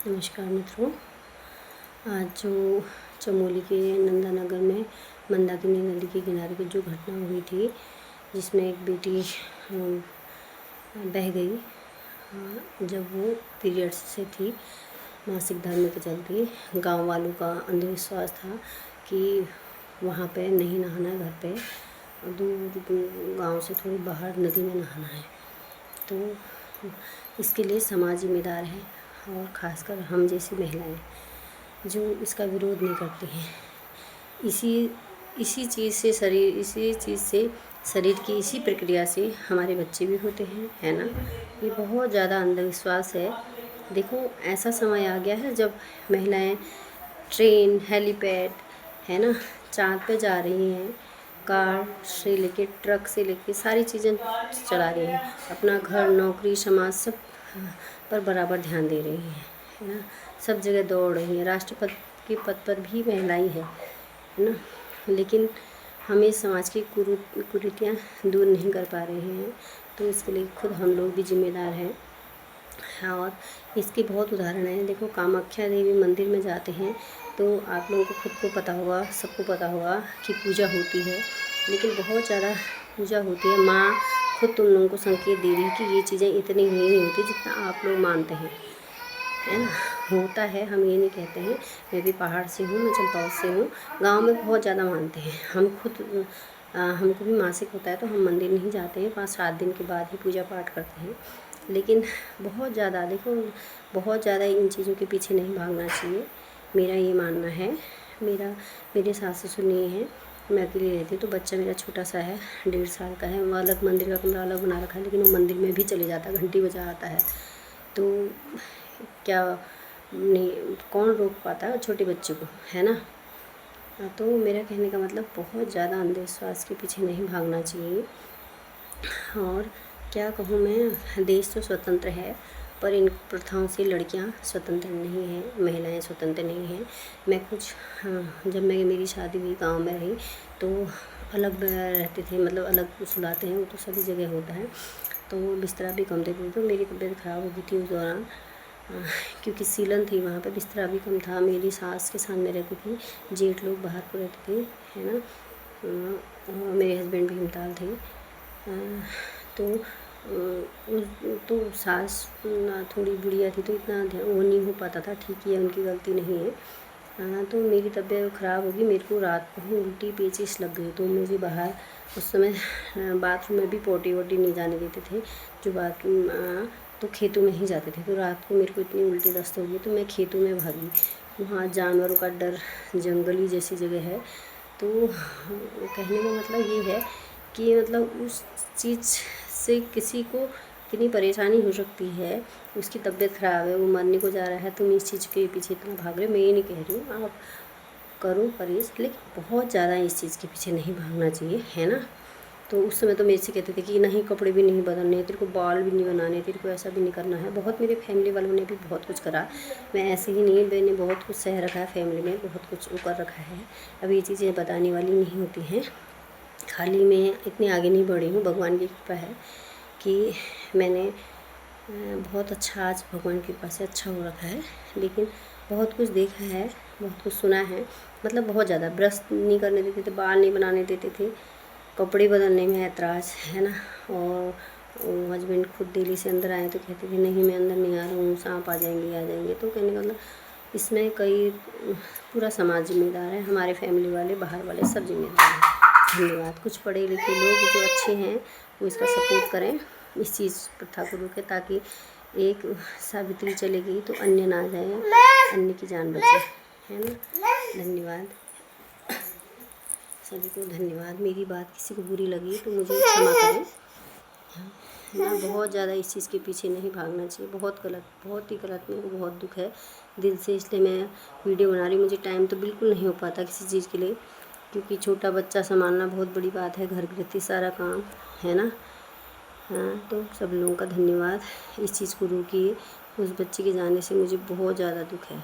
नमस्कार मित्रों। आज जो चमोली के नंदानगर में मंदाकिनी नदी के किनारे पर जो घटना हुई थी, जिसमें एक बेटी बह गई जब वो पीरियड्स से थी, मासिक धर्म के चलते। गांव वालों का अंधविश्वास था कि वहाँ पे नहीं नहाना है, घर पे दूर गांव से थोड़ी बाहर नदी में नहाना है। तो इसके लिए समाज जिम्मेदार है और ख़ासकर हम जैसी महिलाएं जो इसका विरोध नहीं करती हैं। इसी चीज़ से शरीर की इसी प्रक्रिया से हमारे बच्चे भी होते हैं, है ना। ये बहुत ज़्यादा अंधविश्वास है। देखो, ऐसा समय आ गया है जब महिलाएं ट्रेन, हेलीपैड, है ना, चाँद पे जा रही हैं, कार से लेके ट्रक से लेके सारी चीज़ें चला रही हैं, अपना घर, नौकरी, समाज सब पर बराबर ध्यान दे रही है ना। सब जगह दौड़ रही हैं, राष्ट्रपति के पद पर भी महिलाएं है ना। लेकिन हमें समाज की कुरीतियाँ दूर नहीं कर पा रहे हैं, तो इसके लिए खुद हम लोग भी जिम्मेदार हैं। और इसके बहुत उदाहरण हैं। देखो, कामाख्या देवी मंदिर में जाते हैं तो आप लोगों को खुद को पता होगा, सबको पता होगा कि पूजा होती है, लेकिन बहुत ज़्यादा पूजा होती है। माँ खुद तुम लोगों को संकेत दे रही है कि ये चीज़ें इतनी ही नहीं होती जितना आप लोग मानते हैं, है ना। होता है, हम ये नहीं कहते हैं। मैं भी पहाड़ से हूँ, मैं चंपावत से हूँ। गांव में बहुत ज़्यादा मानते हैं। हम खुद हमको भी मासिक होता है तो हम मंदिर नहीं जाते हैं, 5-7 दिन के बाद ही पूजा पाठ करते हैं। लेकिन बहुत ज़्यादा, देखो, बहुत ज़्यादा इन चीज़ों के पीछे नहीं भागना चाहिए, मेरा ये मानना है। मेरे सास ससुर नहीं है, मैं अकेली रहती हूँ, तो बच्चा मेरा छोटा सा है, 1.5 साल का है। वो अलग मंदिर का कमरा अलग बना रखा है, लेकिन वो मंदिर में भी चले जाता है, घंटी बजा आता है। तो क्या नहीं, कौन रोक पाता है छोटे बच्चे को, है ना। तो मेरा कहने का मतलब, बहुत ज़्यादा अंधविश्वास के पीछे नहीं भागना चाहिए। और क्या कहूँ मैं, देश तो स्वतंत्र है, पर इन प्रथाओं से लड़कियां स्वतंत्र नहीं हैं, महिलाएं स्वतंत्र नहीं हैं। मैं कुछ जब मेरी शादी हुई, गांव में रही, तो अलग रहते थे, मतलब अलग सुलाते हैं, वो तो सभी जगह होता है। तो बिस्तरा भी कम देते थे, तो मेरी तबीयत ख़राब हो गई थी उस दौरान, क्योंकि सीलन थी वहाँ पे, बिस्तरा भी कम था। मेरी सास के सामने रहती थी, जेठ लोग बाहर को रहते थे, है ना। मेरे हस्बैंड भी हिमताल थे। तो सास थोड़ी बुढ़िया थी, तो इतना वो नहीं हो पाता था। ठीक है, उनकी गलती नहीं है। तो मेरी तबीयत ख़राब होगी, मेरे को रात को ही उल्टी पेचिश लग गई, तो मुझे बाहर उस समय बाथरूम में भी पोटी वोटी नहीं जाने देते थे, जो बाथरूम, तो खेतों में ही जाते थे। तो रात को मेरे को इतनी उल्टी दस्त हो गई, तो मैं खेतों में भागी। वहाँ जानवरों का डर, जंगली जैसी जगह है। तो कहने का मतलब ये है कि मतलब उस चीज़ से किसी को कितनी परेशानी हो सकती है। उसकी तबीयत ख़राब है, वो मरने को जा रहा है, तुम इस चीज़ के पीछे इतना भाग रहे हो। मैं ये नहीं कह रही हूँ आप करो परहेज़, लेकिन बहुत ज़्यादा इस चीज़ के पीछे नहीं भागना चाहिए, है ना। तो उस समय तो मेरे से कहते थे कि नहीं, कपड़े भी नहीं बदलने, तेरे को बाल भी नहीं बनाने, तेरे को ऐसा भी नहीं करना है। बहुत मेरे फैमिली वालों ने भी बहुत कुछ करा। मैं ऐसे ही नहीं, मैंने बहुत कुछ सह रखा है, फैमिली में बहुत कुछ वो कर रखा है। अब ये चीज़ें बताने वाली नहीं होती हैं। खाली मैं इतनी आगे नहीं बढ़ी हूँ, भगवान की कृपा है कि मैंने बहुत अच्छा, आज भगवान की कृपा से अच्छा हो रखा है। लेकिन बहुत कुछ देखा है, बहुत कुछ सुना है। मतलब बहुत ज़्यादा ब्रश नहीं करने देते थे, बाल नहीं बनाने देते थे, कपड़े बदलने में ऐतराज़, है ना। और हस्बैंड खुद दिल्ली से अंदर आए तो कहते थे नहीं, मैं अंदर नहीं आ रहा हूँ, सांप आ जाएंगे। तो कहने का मतलब, इसमें कई पूरा समाज जिम्मेदार है, हमारे फैमिली वाले, बाहर वाले सब जिम्मेदार हैं। धन्यवाद। कुछ पढ़े लिखे लोग जो अच्छे हैं वो इसका सपोर्ट करें, इस चीज़ प्रथा को रोकें, ताकि एक सावित्री चलेगी तो अन्य ना जाए, अन्य की जान बचे, है ना। धन्यवाद सभी को, धन्यवाद। मेरी बात किसी को बुरी लगी तो मुझे क्षमा करें, है ना। बहुत ज़्यादा इस चीज़ के पीछे नहीं भागना चाहिए, बहुत गलत, बहुत ही गलत। मेरे को बहुत दुख है दिल से, इसलिए मैं वीडियो बना रही। मुझे टाइम तो बिल्कुल नहीं हो पाता किसी चीज़ के लिए, क्योंकि छोटा बच्चा संभालना बहुत बड़ी बात है, घर गृहस्थी सारा काम, है ना। हाँ, तो सब लोगों का धन्यवाद। इस चीज़ को रोकिए, उस बच्चे के जाने से मुझे बहुत ज़्यादा दुख है।